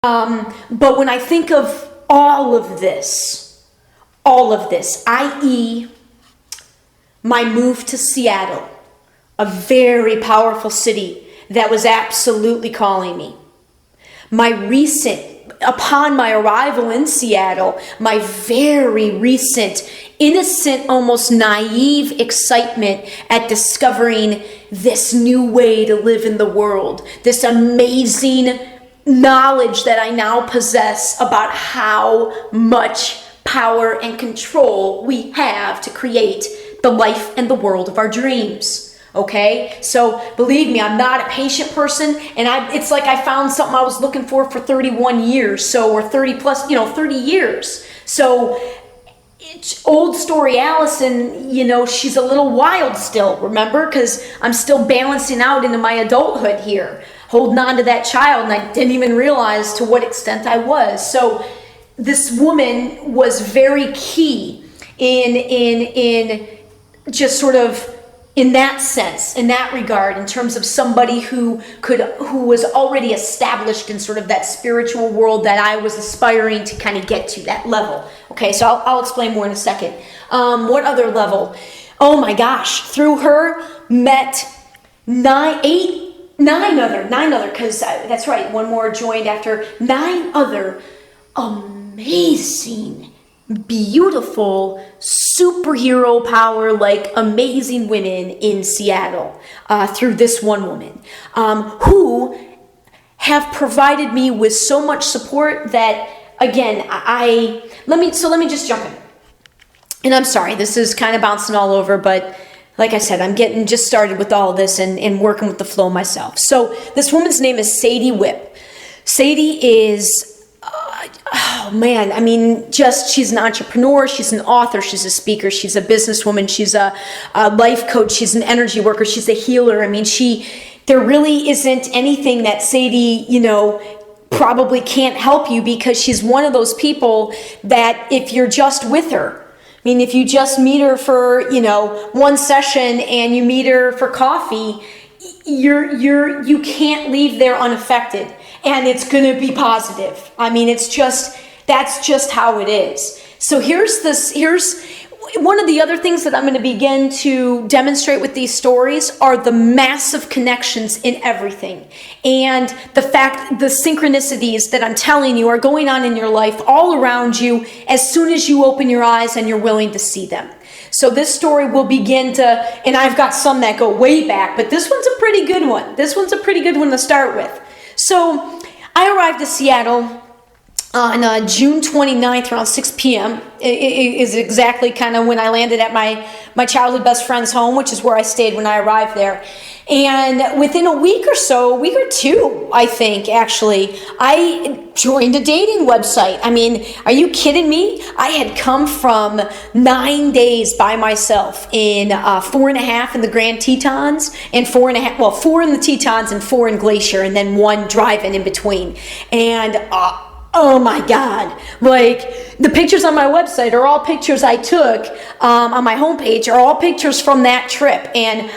But when I think of all of this, i.e., my move to Seattle, a very powerful city that was absolutely calling me. Upon my arrival in Seattle, my very recent, innocent, almost naive excitement at discovering this new way to live in the world, this amazing knowledge that I now possess about how much power and control we have to create the life and the world of our dreams. Okay, so believe me, I'm not a patient person, and it's like I found something I was looking for 31 years, or 30 plus, 30 years. So old story Alyson, she's a little wild still, remember? Because I'm still balancing out into my adulthood here, holding on to that child, and I didn't even realize to what extent I was. So this woman was very key in just sort of in that sense, in that regard, in terms of somebody who was already established in sort of that spiritual world that I was aspiring to kind of get to, that level. Okay, so I'll explain more in a second. What other level? Oh my gosh, through her met nine other, because that's right, one more joined after, 9 other amazing, beautiful, superhero power, like amazing women in Seattle, through this one woman, who have provided me with so much support that, again, let me just jump in. And I'm sorry, this is kind of bouncing all over, but like I said, I'm getting just started with all of this and working with the flow myself. So this woman's name is Sadee Whip. Sadee is she's an entrepreneur, she's an author, she's a speaker, she's a businesswoman, she's a life coach, she's an energy worker, she's a healer. There really isn't anything that Sadee, probably can't help you, because she's one of those people that if you're just with her, if you just meet her for, one session and you meet her for coffee, you can't leave there unaffected. And it's going to be positive. That's just how it is. So here's one of the other things that I'm going to begin to demonstrate with these stories are the massive connections in everything. And the synchronicities that I'm telling you are going on in your life all around you as soon as you open your eyes and you're willing to see them. So this story will begin to, and I've got some that go way back, but this one's a pretty good one. This one's a pretty good one to start with. So I arrived to Seattle on June 29th around 6 p.m. is exactly kind of when I landed at my childhood best friend's home, which is where I stayed when I arrived there. And within a week or two, I think, actually, I joined a dating website. Are you kidding me? I had come from 9 days by myself in 4.5 in the Grand Tetons, and 4 in the Tetons and 4 in Glacier, and then 1 drive-in in between. And oh my God, the pictures on my website are all pictures I took on my homepage, are all pictures from that trip. And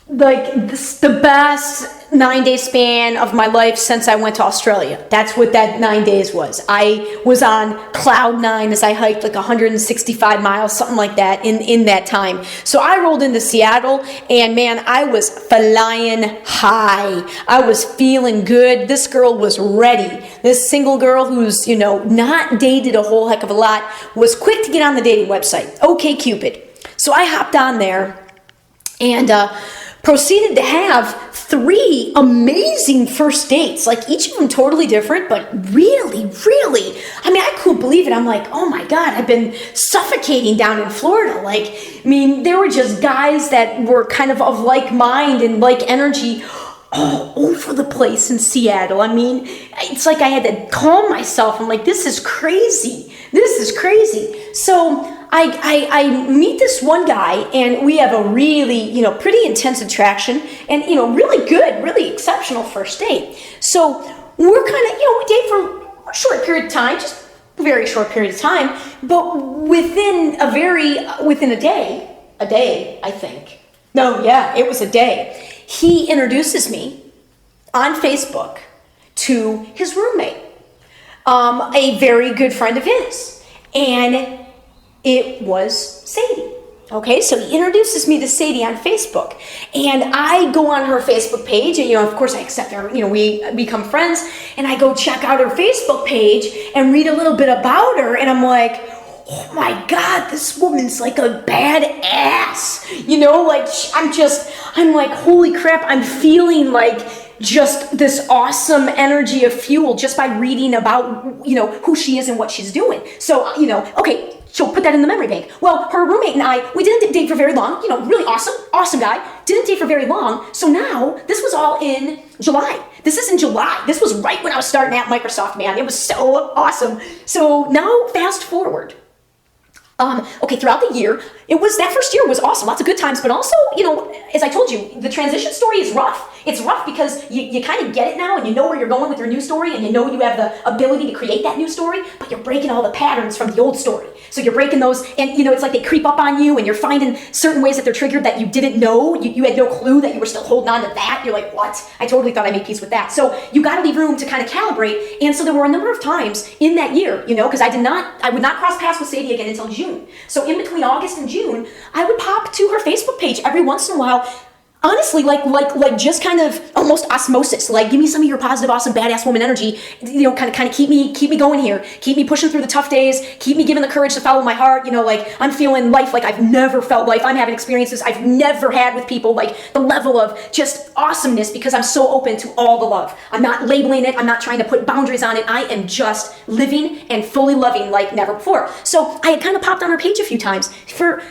the best 9-day span of my life since I went to Australia. That's what that 9 days was. I was on cloud 9 as I hiked 165 miles, something like that in that time. So I rolled into Seattle, and man, I was flying high. I was feeling good. This girl was ready. This single girl who's, not dated a whole heck of a lot was quick to get on the dating website, OkCupid. So I hopped on there and proceeded to have 3 amazing first dates, each of them totally different, but really, really, I couldn't believe it. I'm like, oh my God, I've been suffocating down in Florida. There were just guys that were kind of like mind and like energy all over the place in Seattle. It's like I had to calm myself. I'm like, this is crazy. So I meet this one guy, and we have a really, pretty intense attraction, and, really good, really exceptional first date. So we're kind of, we date for a short period of time, just a very short period of time, but within a day, I think. No, yeah, it was a day. He introduces me on Facebook to his roommate, a very good friend of his, and it was Sadee. Okay, so he introduces me to Sadee on Facebook, and I go on her Facebook page, and of course I accept her, we become friends, and I go check out her Facebook page and read a little bit about her, and I'm like, oh my God, this woman's like a badass, I'm like, holy crap, I'm feeling like just this awesome energy of fuel just by reading about, who she is and what she's doing. So, okay, she'll put that in the memory bank. Well, her roommate and I, we didn't date for very long, really awesome guy, didn't date for very long. So now, this was all in July. This is in July. This was right when I was starting at Microsoft, man. It was so awesome. So now, fast forward. Throughout the year, that first year was awesome, lots of good times, but also, as I told you, the transition story is rough. It's rough because you kind of get it now and you know where you're going with your new story and you know you have the ability to create that new story, but you're breaking all the patterns from the old story. So you're breaking those and, it's like they creep up on you and you're finding certain ways that they're triggered that you didn't know. You had no clue that you were still holding on to that. You're like, what? I totally thought I made peace with that. So you got to leave room to kind of calibrate. And so there were a number of times in that year, because I would not cross paths with Sadee again until June. So in between August and June, I would pop to her Facebook page every once in a while. Honestly, like just kind of almost osmosis. Like, give me some of your positive, awesome, badass woman energy. Kind of keep me going here. Keep me pushing through the tough days. Keep me given the courage to follow my heart. I'm feeling life like I've never felt life. I'm having experiences I've never had with people. Like the level of just awesomeness because I'm so open to all the love. I'm not labeling it. I'm not trying to put boundaries on it. I am just living and fully loving like never before. So I had kind of popped on her page a few times for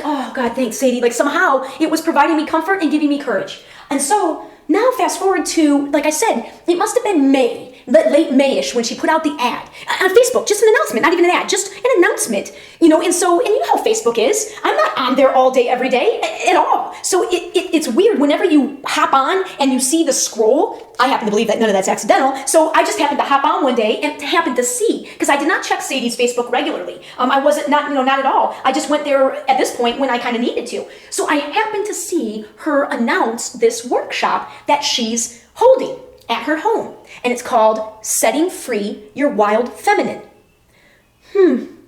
oh God, thanks, Sadee. Like somehow it was providing me comfort and giving me courage. And so now fast forward to, like I said, it must have been May, late Mayish when she put out the ad on Facebook, just an announcement, not even an ad, just an announcement, and you know how Facebook is. I'm not on there all day, every day at all. So it's weird whenever you hop on and you see the scroll. I happen to believe that none of that's accidental. So I just happened to hop on one day and happened to see, because I did not check Sadee's Facebook regularly. I wasn't, not at all. I just went there at this point when I kind of needed to. So I happened to see her announce this workshop that she's holding at her home. And it's called Setting Free Your Wild Feminine.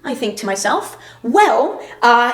I think to myself, well,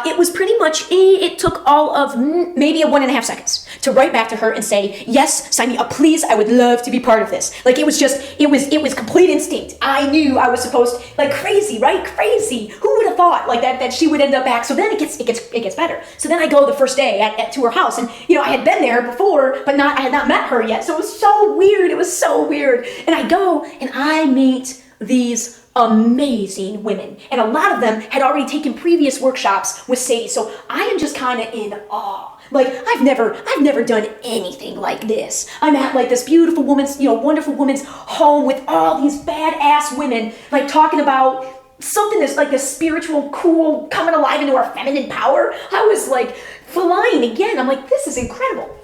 it was pretty much, it took all of maybe 1.5 seconds to write back to her and say, yes, sign me up, please, I would love to be part of this. Like it was complete instinct. I knew I was supposed, like crazy, right? Crazy. Who would have thought like that she would end up back? So then it gets better. So then I go the first day to her house and, I had been there before, but I had not met her yet. So it was so weird. It was so weird. And I go and I meet these amazing women, and a lot of them had already taken previous workshops with Sadee, so I am just kind of in awe. Like I've never done anything like this. I'm at like this beautiful woman's, wonderful woman's home with all these badass women, like talking about something that's like this spiritual, cool, coming alive into our feminine power. I was like flying again. I'm like, this is incredible.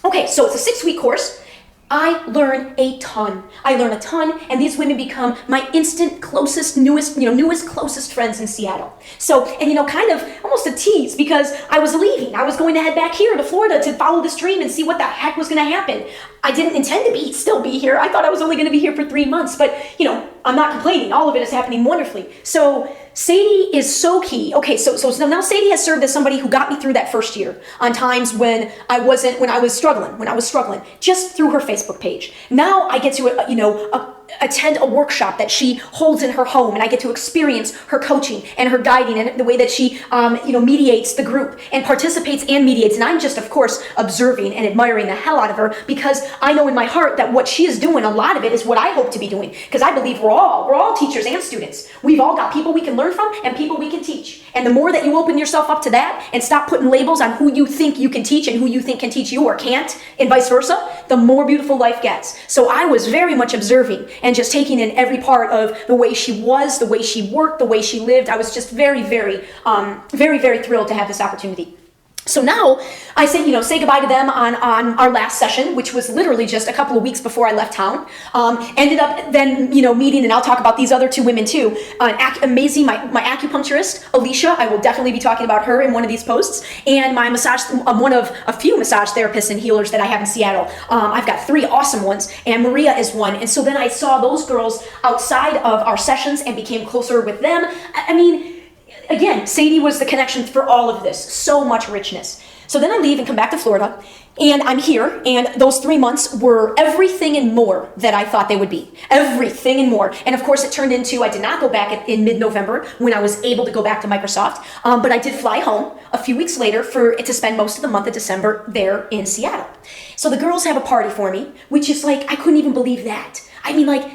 Okay, so it's a 6-week course. I learn a ton. And these women become my instant closest, newest, closest friends in Seattle. So, and kind of almost a tease because I was leaving. I was going to head back here to Florida to follow this dream and see what the heck was going to happen. I didn't intend to still be here. I thought I was only going to be here for 3 months, but I'm not complaining. All of it is happening wonderfully. So Sadee is so key. Okay, so now Sadee has served as somebody who got me through that first year on times when I was struggling, just through her Facebook page. Now I get to, attend a workshop that she holds in her home, and I get to experience her coaching and her guiding and the way that she, mediates the group and participates and mediates. And I'm just, of course, observing and admiring the hell out of her because I know in my heart that what she is doing, a lot of it is what I hope to be doing, because I believe we're all teachers and students. We've all got people we can learn from and people we can teach. And the more that you open yourself up to that and stop putting labels on who you think you can teach and who you think can teach you or can't, and vice versa, the more beautiful life gets. So I was very much observing and just taking in every part of the way she was, the way she worked, the way she lived. I was just very, very, very, very thrilled to have this opportunity. So now I say goodbye to them on our last session, which was literally just a couple of weeks before I left town. Ended up then, meeting, and I'll talk about these other two women too. Amazing, my acupuncturist, Alicia, I will definitely be talking about her in one of these posts, and my one of a few massage therapists and healers that I have in Seattle. I've got 3 awesome ones, and Maria is one. And so then I saw those girls outside of our sessions and became closer with them. Again, Sadee was the connection for all of this. So much richness. So then I leave and come back to Florida, and I'm here, and those 3 months were everything and more that I thought they would be. Everything and more. And of course, it turned into, I did not go back in mid-November when I was able to go back to Microsoft, but I did fly home a few weeks later to spend most of the month of December there in Seattle. So the girls have a party for me, which is I couldn't even believe that.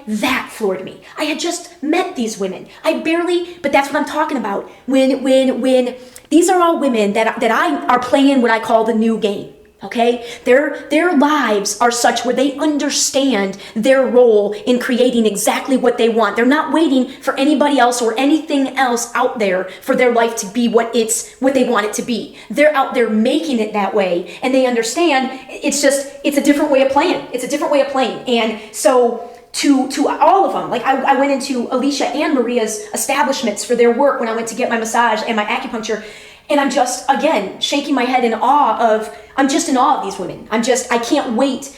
That floored me. I had just met these women. But that's what I'm talking about. When these are all women that I are playing what I call the new game. Okay? Their lives are such where they understand their role in creating exactly what they want. They're not waiting for anybody else or anything else out there for their life to be what they want it to be. They're out there making it that way, and they understand it's a different way of playing. It's a different way of playing. And so to all of them, I went into Alicia and Maria's establishments for their work when I went to get my massage and my acupuncture, and I'm just, again, shaking my head in awe of these women. I can't wait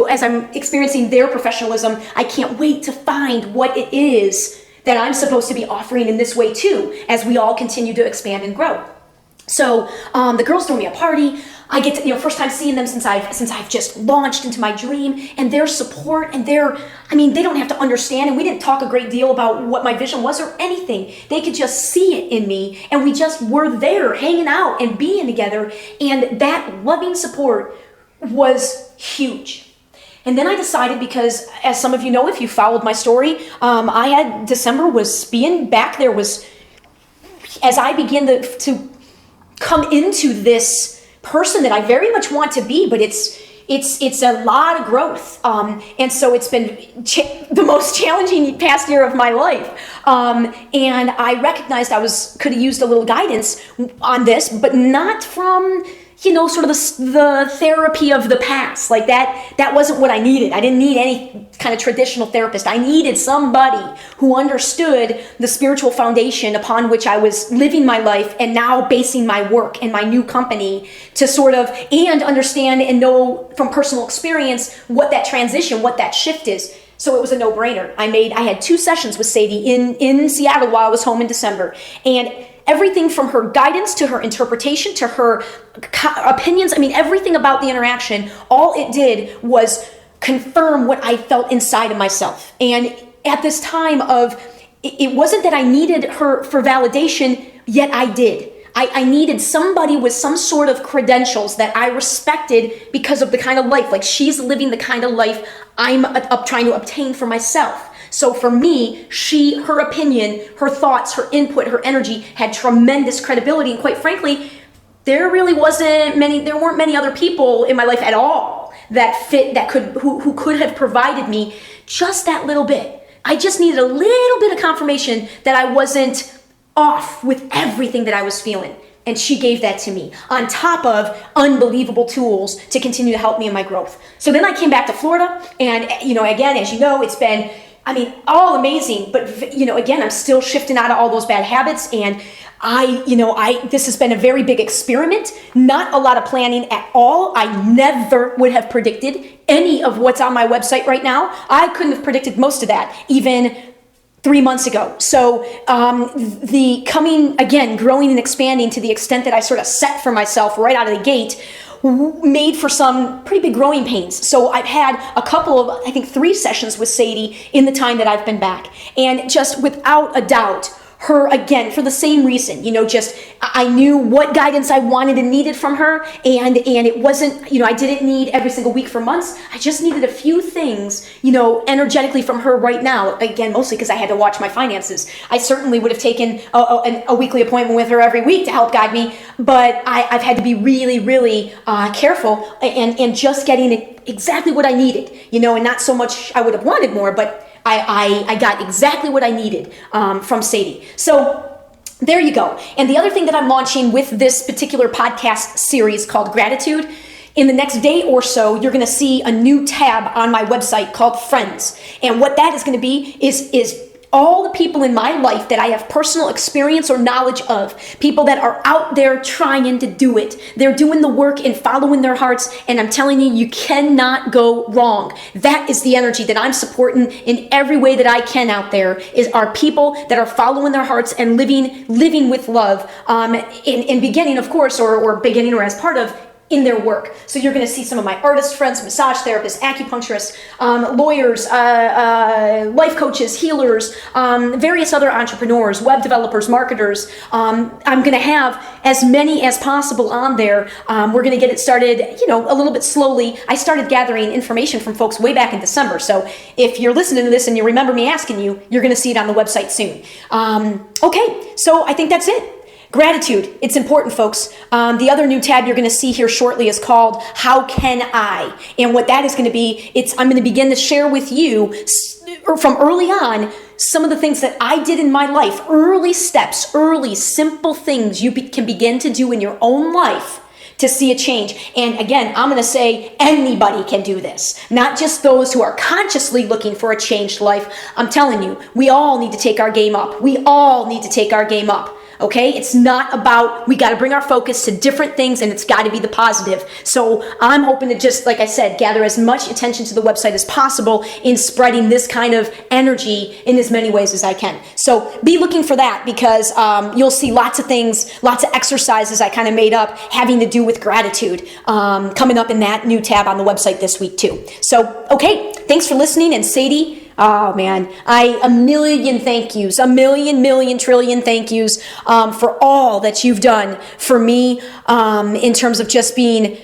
as I'm experiencing their professionalism, I can't wait to find what it is that I'm supposed to be offering in this way too, as we all continue to expand and grow. So the girls throw me a party. I get to, first time seeing them since I've just launched into my dream, and their support and they don't have to understand, and we didn't talk a great deal about what my vision was or anything. They could just see it in me, and we just were there hanging out and being together, and that loving support was huge. And then I decided, because as some of you know, if you followed my story, December was being back there was, as I began to come into this person that I very much want to be, but it's a lot of growth, and so it's been the most challenging past year of my life, and I recognized I could have used a little guidance on this, but not from sort of the therapy of the past. That wasn't what I needed. I didn't need any kind of traditional therapist. I needed somebody who understood the spiritual foundation upon which I was living my life and now basing my work and my new company to and understand and know from personal experience what that transition, what that shift is. So it was a no-brainer. I had 2 sessions with Sadee in Seattle while I was home in December, and everything from her guidance to her interpretation to her opinions, everything about the interaction, all it did was confirm what I felt inside of myself. And at this time it wasn't that I needed her for validation, yet I did. I needed somebody with some sort of credentials that I respected because of the kind of life, she's living the kind of life I'm trying to obtain for myself. So for me, her opinion, her thoughts, her input, her energy had tremendous credibility. And quite frankly, there weren't many other people in my life at all who could have provided me just that little bit. I just needed a little bit of confirmation that I wasn't off with everything that I was feeling. And she gave that to me on top of unbelievable tools to continue to help me in my growth. So then I came back to Florida, and again, as you know, it's been all amazing, but again, I'm still shifting out of all those bad habits, and this has been a very big experiment, not a lot of planning at all. I never would have predicted any of what's on my website right now. I couldn't have predicted most of that even 3 months ago. So the coming, again, growing and expanding to the extent that I sort of set for myself right out of the gate made for some pretty big growing pains. So I've had a couple of, I think 3 sessions with Sadee in the time that I've been back. And just without a doubt, her, again, for the same reason, I knew what guidance I wanted and needed from her, and it wasn't, I didn't need every single week for months. I just needed a few things, energetically from her right now, again, mostly because I had to watch my finances. I certainly would have taken a weekly appointment with her every week to help guide me, but I've had to be really, really careful and just getting exactly what I needed, and not so much I would have wanted more, but I got exactly what I needed from Sadee. So there you go. And the other thing that I'm launching with this particular podcast series called Gratitude, in the next day or so, you're going to see a new tab on my website called Friends. And what that is going to be is all the people in my life that I have personal experience or knowledge of, people that are out there trying to do it. They're doing the work and following their hearts, and I'm telling you, you cannot go wrong. That is the energy that I'm supporting in every way that I can out there, is our people that are following their hearts and living with love, in beginning, of course, or beginning or as part of in their work. So you're going to see some of my artist friends, massage therapists, acupuncturists, lawyers, life coaches, healers, various other entrepreneurs, web developers, marketers. I'm going to have as many as possible on there. We're going to get it started, a little bit slowly. I started gathering information from folks way back in December. So if you're listening to this and you remember me asking you, you're going to see it on the website soon. Okay, so I think that's it. Gratitude, it's important, folks. The other new tab you're going to see here shortly is called How Can I? And what that is going to be, I'm going to begin to share with you from early on some of the things that I did in my life, early steps, early simple things you can begin to do in your own life to see a change. And again, I'm going to say anybody can do this, not just those who are consciously looking for a changed life. I'm telling you, we all need to take our game up. We all need to take our game up. Okay, it's not about, we got to bring our focus to different things, and it's got to be the positive. So I'm hoping to just, like I said, gather as much attention to the website as possible in spreading this kind of energy in as many ways as I can. So be looking for that, because you'll see lots of things, lots of exercises I kind of made up having to do with gratitude coming up in that new tab on the website this week too. So, okay, thanks for listening. And Sadee, oh man, a million thank yous, a million trillion thank yous for all that you've done for me in terms of just being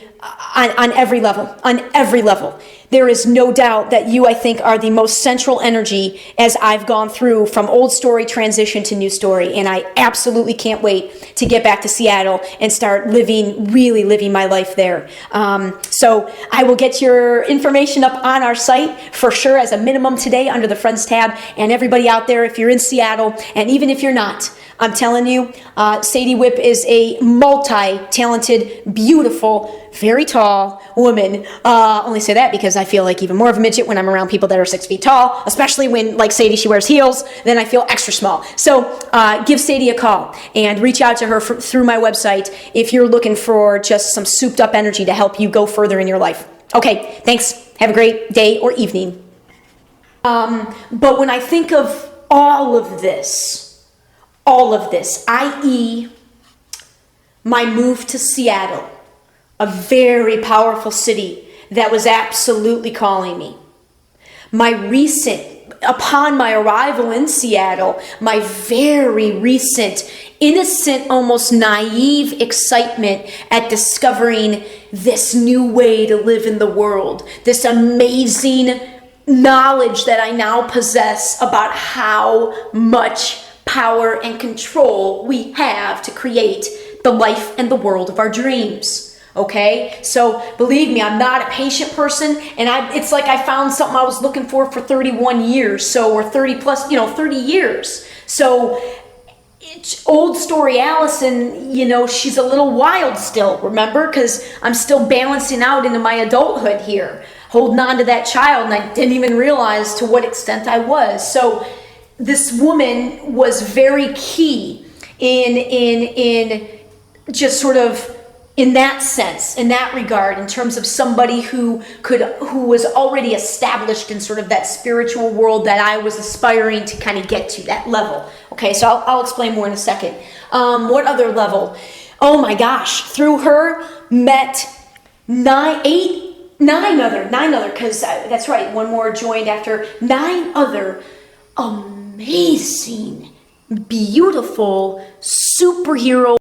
on every level. There is no doubt that you, I think, are the most central energy as I've gone through from old story transition to new story. And I absolutely can't wait to get back to Seattle and start really living my life there. So I will get your information up on our site for sure as a minimum today under the Friends tab. And everybody out there, if you're in Seattle, and even if you're not, I'm telling you, Sadee Whip is a multi-talented, beautiful, very tall woman. Only say that because I feel like even more of a midget when I'm around people that are 6 feet tall, especially when, like Sadee, she wears heels, then I feel extra small. So give Sadee a call and reach out to her through my website if you're looking for just some souped up energy to help you go further in your life. Okay, thanks. Have a great day or evening. But when I think of all of this, i.e. my move to Seattle, a very powerful city that was absolutely calling me. Upon my arrival in Seattle, my very recent, innocent, almost naive excitement at discovering this new way to live in the world, this amazing knowledge that I now possess about how much power and control we have to create the life and the world of our dreams. Okay, so believe me, I'm not a patient person, and it's like I found something I was looking for 31 years, or 30 plus, 30 years. So old story Alyson, she's a little wild still, remember? Because I'm still balancing out into my adulthood here, holding on to that child, and I didn't even realize to what extent I was. So this woman was very key in just sort of in that sense, in that regard, in terms of somebody who was already established in sort of that spiritual world that I was aspiring to kind of get to, that level. Okay, so I'll explain more in a second. What other level? Oh my gosh, through her met nine other, because that's right, one more joined after, 9 other amazing, beautiful superhero